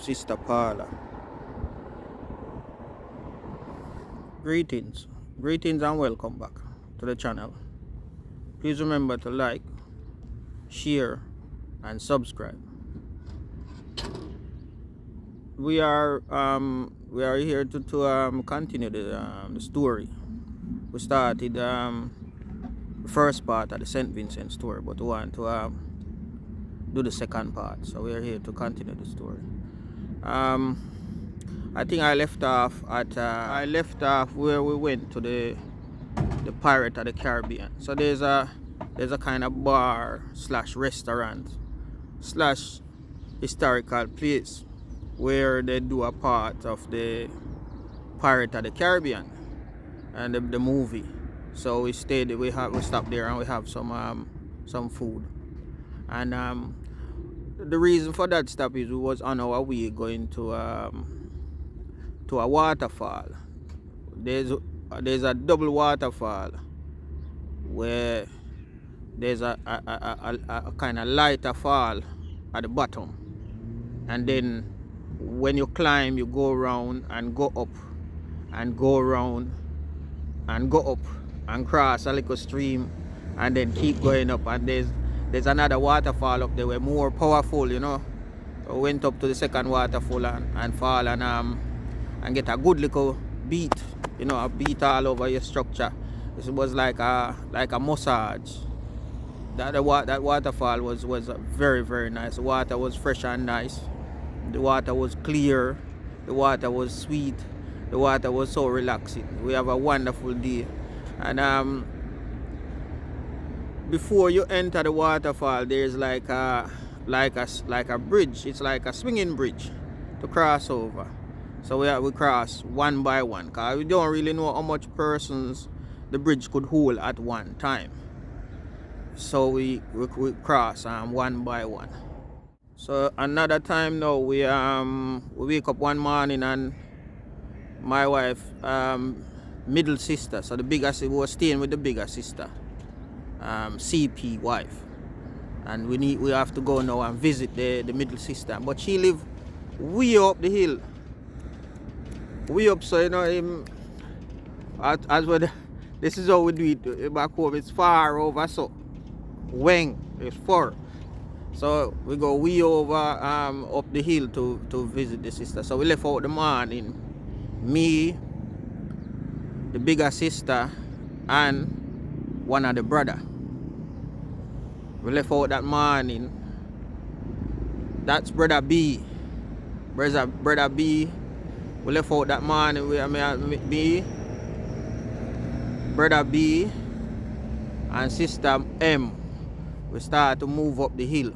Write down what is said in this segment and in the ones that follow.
Sister Paula. Greetings and welcome back to the channel. Please remember to like, share and subscribe. We are here to continue the story. We started the first part of the St Vincent story, but we want to do the second part, so we are here to continue the story. I think I left off where we went to the Pirate of the Caribbean. So there's a kind of bar slash restaurant slash historical place where they do a part of the Pirate of the Caribbean and the movie. So we stopped there and we have some food. And the reason for that stop is we was on our way going to a waterfall. There's a double waterfall where there's a kind of lighter fall at the bottom, and then when you climb, you go around and go up and go around and go up and cross a little stream and then keep going up, and there's another waterfall up there where more powerful, you know. So we went up to the second waterfall and fall and get a good little beat, you know, a beat all over your structure. It was like a massage. That waterfall was very, very nice. The water was fresh and nice. The water was clear. The water was sweet. The water was so relaxing. We have a wonderful day. And before you enter the waterfall, there's like a bridge. It's like a swinging bridge to cross over. So we cross one by one, because we don't really know how much persons the bridge could hold at one time. So we cross one by one. So another time now, we wake up one morning and my wife, middle sister, so the bigger sister, we were staying with the bigger sister, CP wife, and we have to go now and visit the middle sister, but she live way up the hill, way up. So you know, as well, this is how we do it back home. It's far over, so Weng is far, so we go way over up the hill to visit the sister. So we left out the morning, me, the bigger sister, and one of the brother. We left out that morning. That's brother B. Brother B. We left out that morning. Me, brother B, and sister M. We start to move up the hill.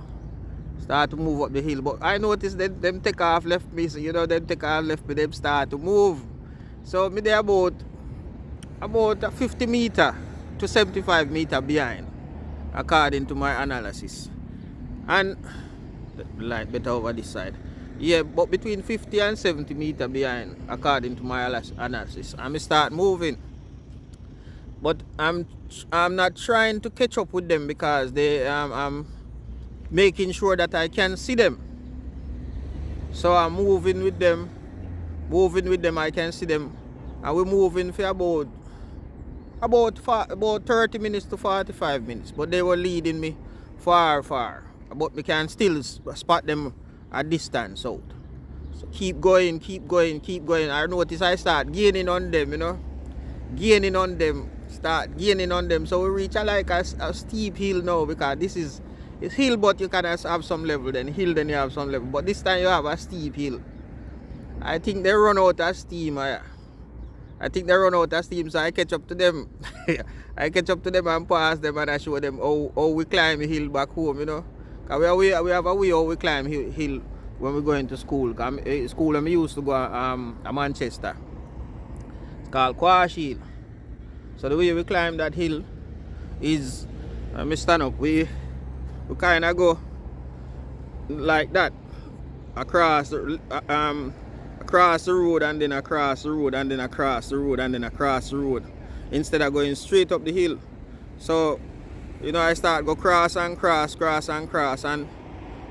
But I noticed that them take off left me. So you know, them take off left me. Them start to move. So me there about 50 meter to 75 meter behind, according to my analysis. And the light better over this side. Yeah, but between 50 and 70 meter behind, according to my analysis. And I start moving. But I'm not trying to catch up with them, because I'm making sure that I can see them. So I'm moving with them, I can see them. And we're moving for about 30 minutes to 45 minutes. But they were leading me far. But we can still spot them at distance out. So keep going. I notice I start gaining on them, you know. Start gaining on them. So we reach a steep hill now, because it's hill, but you can have some level, then hill, then you have some level. But this time you have a steep hill. I think they run out of steam. So I catch up to them. And pass them, and I show them how we climb a hill back home, you know. Because we have a way how we climb hill when we go into school. School I used to go to Manchester. It's called Quash Hill. So the way we climb that hill is, we stand up, we kind of go like that, across the road, and then across the road, and then across the road, and then across the road, instead of going straight up the hill. So, you know, I start go cross, and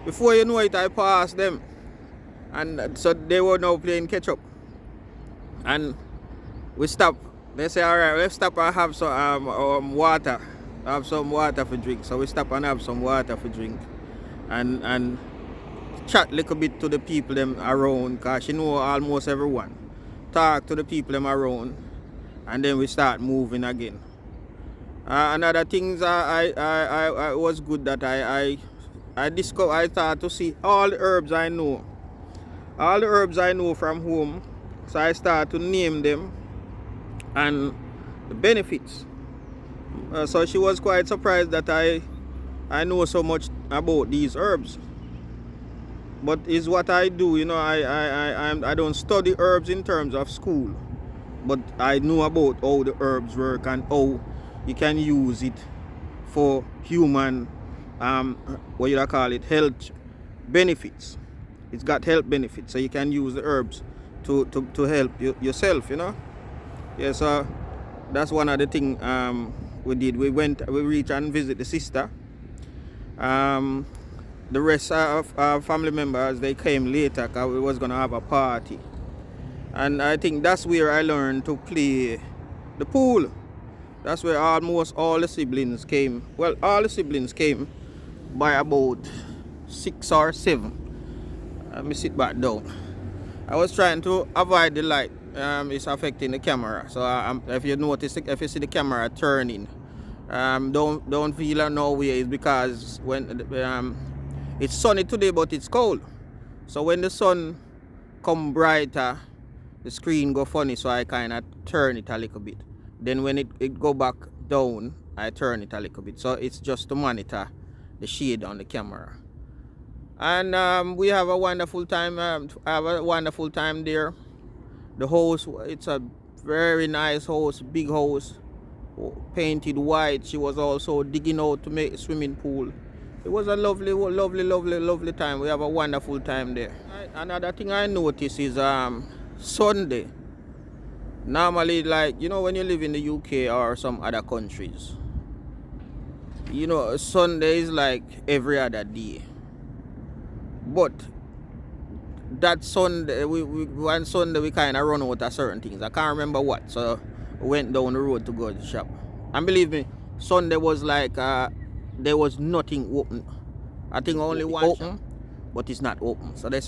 before you know it, I pass them. And so they were now playing catch up. And we stop. They say, all right, let's stop and have some water. Have some water for drink. So we stop and have some water for drink. And chat a little bit to the people them around, because she know almost everyone. Talk to the people them around. And then we start moving again. Another things I was good that I discovered, I started to see all the herbs I know. All the herbs I know from home. So I started to name them and the benefits. So she was quite surprised that I know so much about these herbs. But it's what I do, you know. I don't study herbs in terms of school, but I know about how the herbs work and how you can use it for human what you call it, health benefits. It's got health benefits, so you can use the herbs to help yourself, you know. Yeah, so that's one of the things we did. We reached and visit the sister. The rest of our family members, they came later because we was going to have a party. And I think that's where I learned to play the pool. That's where almost all the siblings came. Well, all the siblings came by about 6 or 7. Let me sit back down. I was trying to avoid the light. It's affecting the camera. So if you notice, if you see the camera turning, don't feel no way. It's because when it's sunny today, but it's cold. So when the sun come brighter, the screen go funny. So I kind of turn it a little bit. Then when it go back down, I turn it a little bit. So it's just to monitor the shade on the camera. And we have a wonderful time. There. The house, it's a very nice house, big house, painted white. She was also digging out to make a swimming pool. It was a lovely time. We have a wonderful time there. Another thing I noticed is Sunday. Normally, like, you know, when you live in the UK or some other countries, you know, Sunday is like every other day. But that Sunday, one Sunday we kind of run out of certain things. I can't remember what, so we went down the road to go to the shop. And believe me, Sunday was like there was nothing open. I think only one open, shop, but it's not open. So they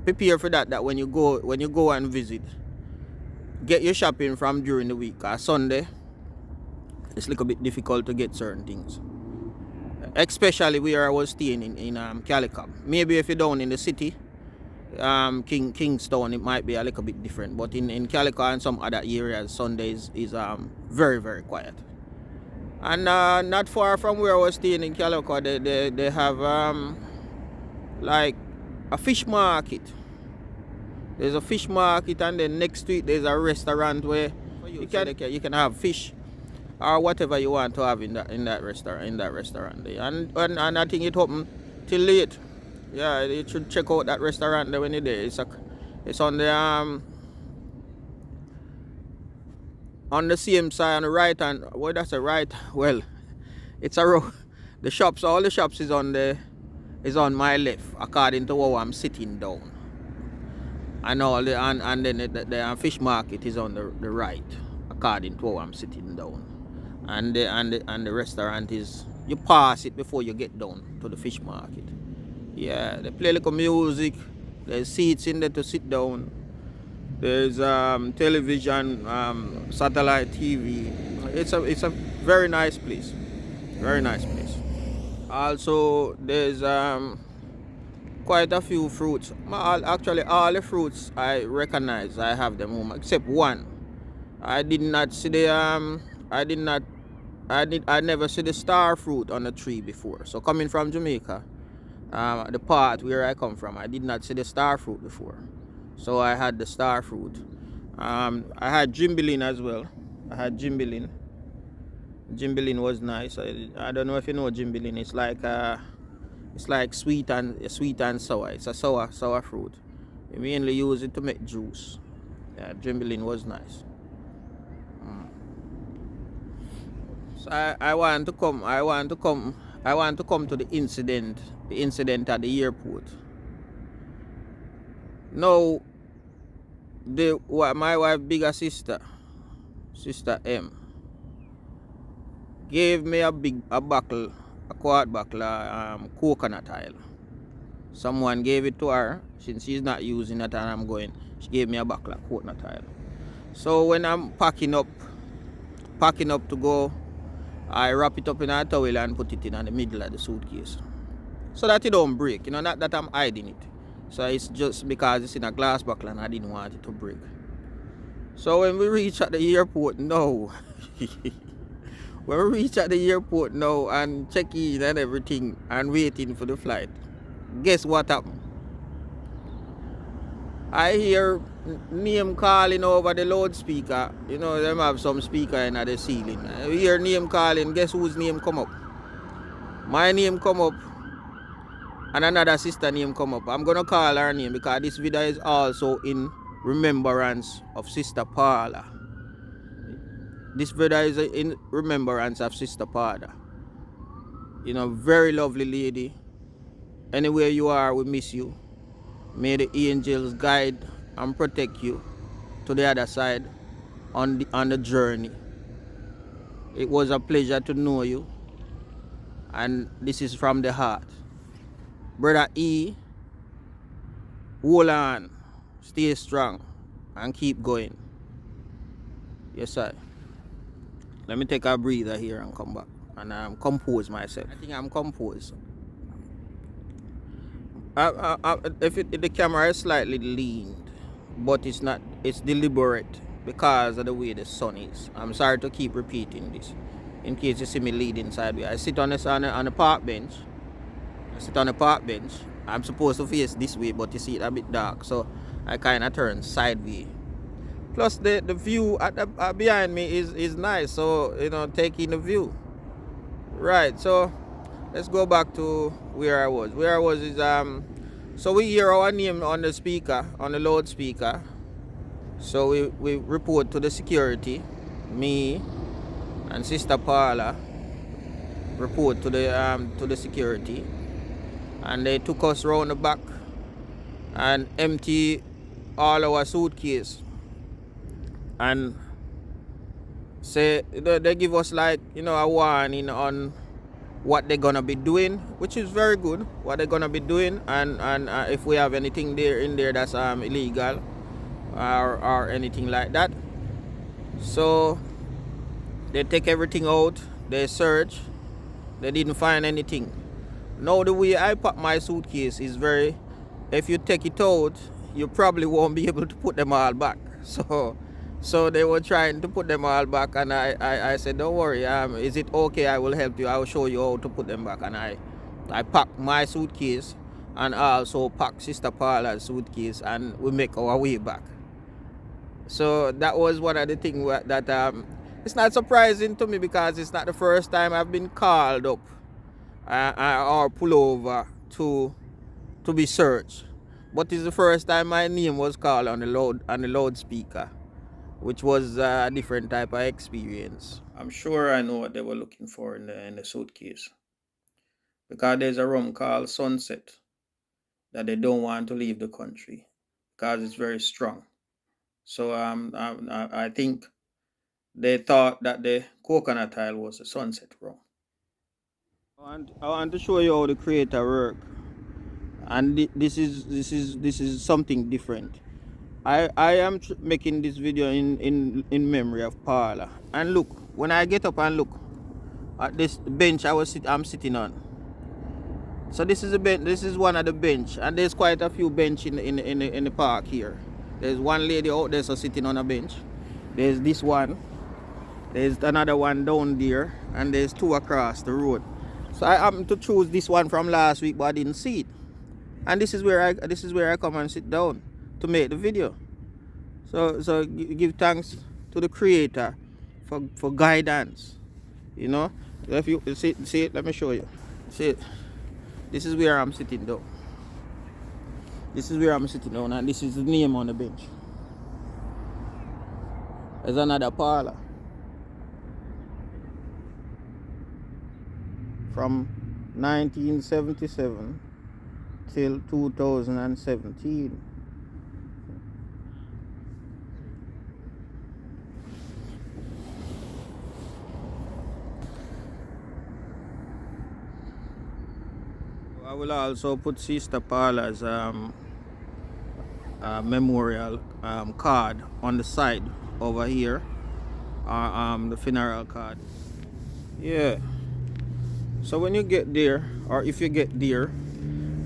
prepare for that. That when you go and visit, get your shopping from during the week. Sunday, it's a little bit difficult to get certain things. Especially where I was staying in Calicut. Maybe if you're down in the city, Kingstown, it might be a little bit different. But in Calicut and some other areas, Sundays is very, very quiet. And not far from where I was staying in Calicut, they have like a fish market. There's a fish market, and then next to it there's a restaurant where you can have fish or whatever you want to have in that restaurant there. And I think it open till late. Yeah, you should check out that restaurant there when you're there. It's on the same side on the right hand. Well, that's a right. Well, it's a road. All the shops is on my left, according to how I'm sitting down. And then the fish market is on the right, according to how I'm sitting down. And the restaurant is, you pass it before you get down to the fish market. Yeah, they play little music. There's seats in there to sit down. There's television, satellite TV. It's a very nice place. Very nice place. Also, there's quite a few fruits. Actually, all the fruits I recognize. I have them home, except one. I never see the star fruit on the tree before. So coming from Jamaica, the part where I come from, I did not see the star fruit before. So I had the star fruit. I had jimbilin as well. I had jimbilin. Jimbilin was nice. I don't know if you know jimbilin. It's like sweet and sour. It's a sour fruit. We mainly use it to make juice. Yeah, jimbilin was nice. So I want to come to the incident at the airport. Now, my wife bigger sister, Sister M, gave me a quart buckle of coconut oil. Someone gave it to her since she's not using it and I'm going. She gave me a buckle of coconut oil. So when I'm packing up to go, I wrap it up in a towel and put it in the middle of the suitcase, so that it don't break. You know, not that I'm hiding it. So it's just because it's in a glass buckle and I didn't want it to break. So when we reach at the airport now, when we reach at the airport now and check in and everything and waiting for the flight, guess what happened? I hear name calling over the loudspeaker. You know, them have some speaker in the ceiling. I hear name calling. Guess whose name come up? My name come up and another sister name come up. I'm gonna call her name because this video is also in remembrance of Sister Paula. This video is in remembrance of Sister Paula. You know, very lovely lady. Anywhere you are, we miss you. May the angels guide and protect you to the other side on the journey. It was a pleasure to know you, and this is from the heart. Brother E, hold on, stay strong, and keep going. Yes, sir. Let me take a breather here and come back and compose myself. I think I'm composed. If the camera is slightly leaned, but it's not. It's deliberate because of the way the sun is. I'm sorry to keep repeating this. In case you see me leading sideways, I sit on the park bench. I'm supposed to face this way, but you see it a bit dark, so I kind of turn sideways. Plus the view behind me is nice, so you know, taking the view. Right, so let's go back to where I was. Where I was is so we hear our name on the speaker, on the loudspeaker. So we report to the security. Me and Sister Paula report to the security, and they took us round the back and empty all our suitcase, and say they give us, like, you know, a warning on what they're gonna be doing, which is very good. What they're gonna be doing, and if we have anything in there that's illegal or anything like that. So they take everything out, they search, they didn't find anything. Now the way I pack my suitcase is very, if you take it out, you probably won't be able to put them all back. So they were trying to put them all back, and I said, don't worry, is it okay? I will help you. I will show you how to put them back. And I packed my suitcase and also packed Sister Paula's suitcase, and we make our way back. So that was one of the things that it's not surprising to me, because it's not the first time I've been called up or pull over to be searched, but it's the first time my name was called on the loudspeaker, which was a different type of experience. I'm sure I know what they were looking for in the suitcase, because there's a rum called Sunset that they don't want to leave the country because it's very strong. So I think they thought that the coconut oil was the Sunset rum. I want to show you how the creator work, and this is something different. I am making this video in memory of Paula. And look, when I get up and look at this bench I'm sitting on. So this is a bench. This is one of the bench, and there's quite a few bench in the park here. There's one lady out there sitting on a bench. There's this one. There's another one down there, and there's two across the road. So I happened to choose this one from last week, but I didn't see it. And this is where I come and sit down to make the video. So give thanks to the creator for guidance. You know, if you see it, let me show you. See it. This is where I'm sitting down. And this is the name on the bench. There's another Paula from 1977 till 2017. I will also put Sister Paula's memorial card on the side over here, the funeral card. Yeah. So when you get there, or if you get there,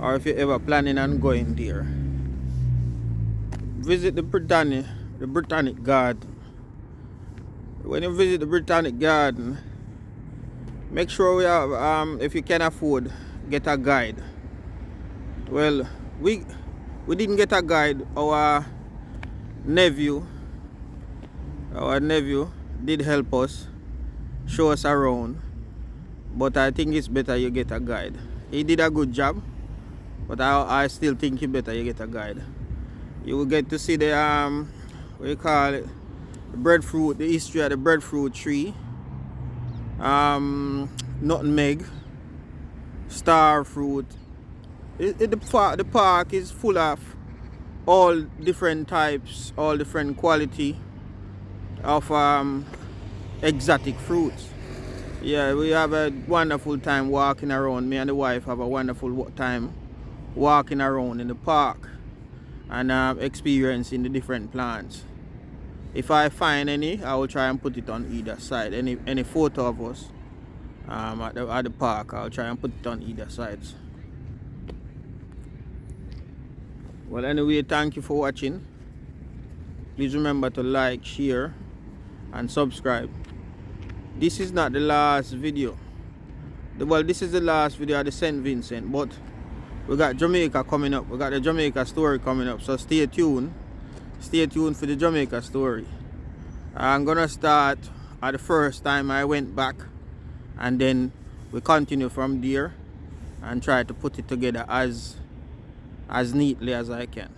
or if you're ever planning on going there, visit the Botanic Garden. When you visit the Botanic Garden, make sure we have, if you can afford, get a guide. Well, we didn't get a guide. Our nephew did help us, show us around, but I think it's better you get a guide. He did a good job, but I still think it's better you get a guide. You will get to see the what you call it, the breadfruit, the history of the breadfruit tree, nutmeg, star fruit. The park is full of all different types, all different quality of exotic fruits. Yeah, we have a wonderful time walking around. Me and the wife have a wonderful time walking around in the park and experiencing the different plants. If I find any, I will try and put it on either side. Any photo of us at the park, I'll try and put it on either sides. Well, anyway, thank you for watching. Please remember to like, share, and subscribe. This is not the last video. Well, this is the last video of the St Vincent, but we got Jamaica coming up. We got the Jamaica story coming up, so stay tuned. Stay tuned for the Jamaica story. I'm gonna start at the first time I went back, and then we continue from there and try to put it together as neatly as I can.